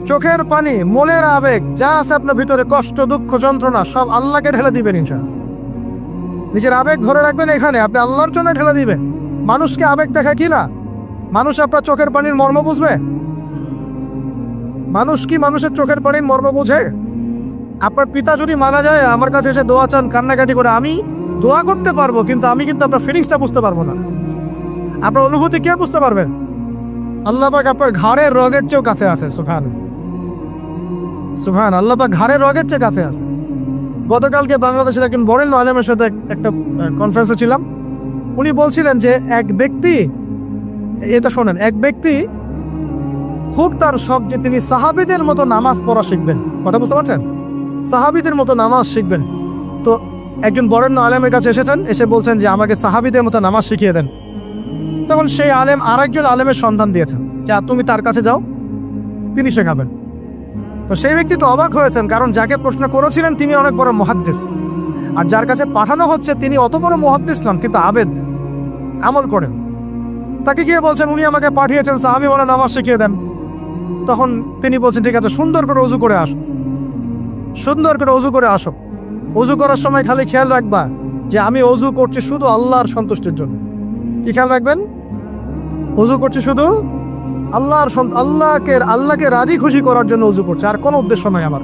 চোখের পানি, মনের আবেগ, যা আছে আপনার ভিতরে, কষ্ট, দুঃখ, যন্ত্রণা, সব আল্লাহকে ঢেলে দিবেন ইনশাআল্লাহ। নিজের আবেগ ধরে রাখবেন এখানে, আপনি আল্লাহর জন্য ঢেলে দিবেন। মানুষকে আবেগ দেখা কি না? মানুষ আপনার চোখের পানির মর্ম বুঝবে? মানুষ কি মানুষের চোখের পানির মর্ম বুঝে? আপনার পিতা যদি মারা যায়, আমার কাছে এসে দোয়া চান কান্নাকাটি করে, আমি দোয়া করতে পারবো, কিন্তু আমি কিন্তু আপনার ফিলিংসটা বুঝতে পারবো না। আপনার অনুভূতি কে বুঝতে পারবে? আল্লাহ পাক আপনার ঘাড়ের রগের চেয়েও কাছে আছে। সুবহান সুবহান, আল্লাহ পাক ঘাড়ের রগের চেয়ে কাছে আছে। গতকালকে বাংলাদেশের একজন বরেণ্য আলেমের সাথে একটা কনফারেন্সে ছিলাম। উনি বলছিলেন যে এক ব্যক্তি, এটা শোনেন, এক ব্যক্তি খুব তার শখ যে তিনি সাহাবীদের মতো নামাজ পড়া শিখবেন। কথা বুঝতে পারছেন? সাহাবীদের মতো নামাজ শিখবেন। তো একজন বরেণ্য আলেমের কাছে এসেছেন, এসে বলছেন যে আমাকে সাহাবীদের মতো নামাজ শিখিয়ে দেন। তখন সেই আলেম আরেকজন আলেমের সন্ধান দিয়েছেন, যা তুমি তার কাছে যাও, তিনি শেখাবেন। তো সেই ব্যক্তি তো অবাক হয়েছেন, কারণ যাকে প্রশ্ন করেছিলেন তিনি অনেক বড় মুহাদ্দিস, আর যার কাছে পাঠানো হচ্ছে তিনি অত বড় মুহাদ্দিস নন, কিন্তু আবেদ, আমল করেন। তাকে গিয়ে বলছেন উনি আমাকে পাঠিয়েছেন সাহাবী বলে নামাজ শিখিয়ে দেন। তখন তিনি বলছেন ঠিক আছে, সুন্দর করে অজু করে আসো, সুন্দর করে অজু করে আসো। অজু করার সময় খালি খেয়াল রাখবা যে আমি অজু করছি শুধু আল্লাহর সন্তুষ্টির জন্য। কি খেয়াল রাখবেন? অজু করছি শুধু আল্লাহকে রাজি খুশি করার জন্য অজু করছে, আর কোনো উদ্দেশ্য নয় আমার।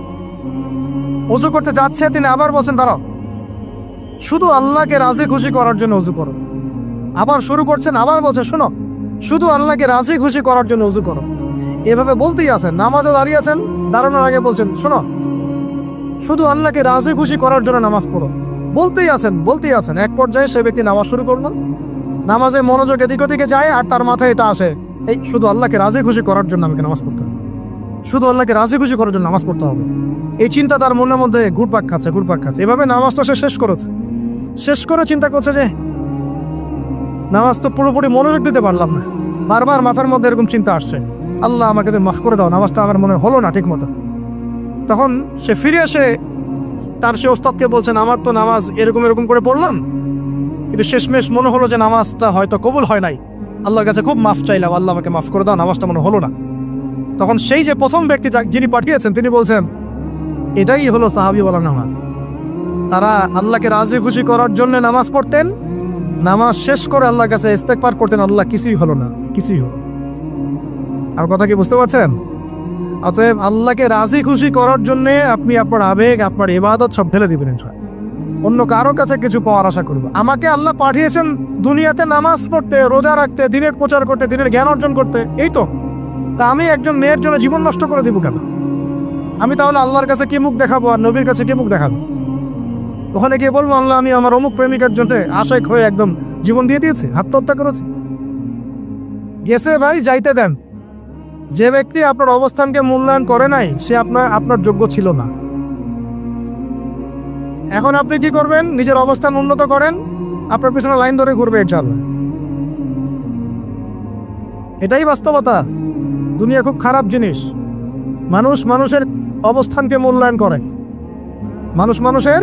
অজু করতে যাচ্ছে, তিনি আবার বলছেন দাঁড়াও, শুধু আল্লাহকে রাজি খুশি করার জন্য অজু করো। আবার শুরু করছেন, আবার বলছেন শোনো, শুধু আল্লাহকে রাজি খুশি করার জন্য অজু করো। এভাবে বলতেই আছেন, নামাজে দাঁড়িয়ে আছেন, দাঁড়ানোর আগে বলছেন শোনো, শুধু আল্লাহকে রাজি খুশি করার জন্য নামাজ পড়ো। বলতেই আছেন। এক পর্যায়ে সে ব্যক্তি নামাজ শুরু করলো, নামাজে মনোযোগ এদিক ওদিকে যায়, আর তার মাথায় এটা আসে, এই শুধু আল্লাহকে রাজি খুশি করার জন্য আমাকে নামাজ পড়তে হবে, শুধু আল্লাহকে রাজি খুশি করার জন্য নামাজ পড়তে হবে। এই চিন্তা তার মনের মধ্যে ঘুরপাক খাচ্ছে। এভাবে নামাজটা সে শেষ করে চিন্তা করছে যে নামাজ তো পুরোপুরি মনোযোগ দিতে পারলাম না। বারবার মাথার মধ্যে এরকম চিন্তা আসছে, আল্লাহ আমাকে মাফ করে দাও, নামাজটা আমার মনে হলো না ঠিক মতো। তখন সে ফিরে এসে তার সে ওস্তাদকে বলছেন আমার তো নামাজ এরকম করে পড়লাম, কিন্তু শেষমেশ মনে হলো যে নামাজটা হয়তো কবুল হয় নাই, আল্লাহর কাছে খুব মাফ চাইলাম, আল্লাহ আমাকে মাফ করে দাও, নামাজটা মনে হলো না। তখন সেই যে প্রথম ব্যক্তি যিনি পাঠিয়েছেন তিনি বলছেন এটাই হলো সাহাবী বলা নামাজ। তারা আল্লাহকে রাজি খুশি করার জন্য নামাজ পড়তেন, নামাজ শেষ করে আল্লাহর কাছে ইস্তেগফার করতেন, আল্লাহ কিছুই হলো না, কিছুই হলো। আর কথা কি বুঝতে পারছেন? অতএব আল্লাহকে রাজি খুশি করার জন্য আপনি আপনার আবেগ, আপনার ইবাদত সব ঢেলে দিবেন ইনশাআল্লাহ। অন্য কারো কাছে কিছু পাওয়ার আশা করবো? আমাকে আল্লাহ পাঠিয়েছেন দুনিয়াতে নামাজ পড়তে, রোজা রাখতে, দিনের প্রচার করতে, দিনের জ্ঞান অর্জন করতে, এই তো। তা আমি একজন মেয়ের জন্য জীবন নষ্ট করে দিব কেন? আমি তাহলে আল্লাহর কাছে কি মুখ দেখাবো, আর নবীর কাছে কি মুখ দেখাবো? ওখানে গিয়ে বলবো আল্লাহ আমি আমার অমুক প্রেমিকার জন্য আশায় হয়ে একদম জীবন দিয়ে দিয়েছি, আত্মহত্যা করেছি। গেছে ভাই, যাইতে দেন। যে ব্যক্তি আপনার অবস্থানকে মূল্যায়ন করে নাই, সে আপনার যোগ্য ছিল না। এখন আপনি কি করবেন? নিজের অবস্থান উন্নত করেন, আপনার পিছনে লাইন ধরে ঘুরবে ইনশাআল্লাহ। এটাই বাস্তবতা। দুনিয়া খুব খারাপ জিনিস। মানুষের অবস্থানকে মূল্যায়ন করে, মানুষের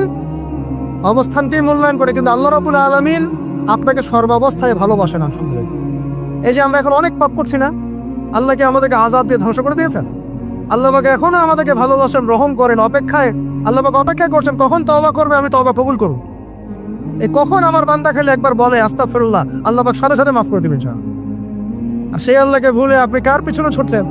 অবস্থানকে মূল্যায়ন করে, কিন্তু আল্লাহ রাব্বুল আলামিন আপনাকে সর্বাবস্থায় ভালোবাসেন। আলহামদুলিল্লাহ। এই যে আমরা এখন অনেক পাপ করছি না, আল্লাহকে আমাদেরকে আযাব দিয়ে ধ্বংস করে দিয়েছেন। আল্লাহ পাক এখনো আমাদেরকে ভালোবাসেন, রহম করেন, আল্লাহ পাক অপেক্ষা করছেন কখন তওবা করবে, আমি তওবা কবুল করব। এই কখন আমার বান্দা খেলে একবার বলে আস্তাগফিরুল্লাহ, আল্লাহ পাক সাথে সাথে মাফ করে দিবেন। আর সেই আল্লাহকে ভুলে আপনি কার পিছনে ছুটছেন?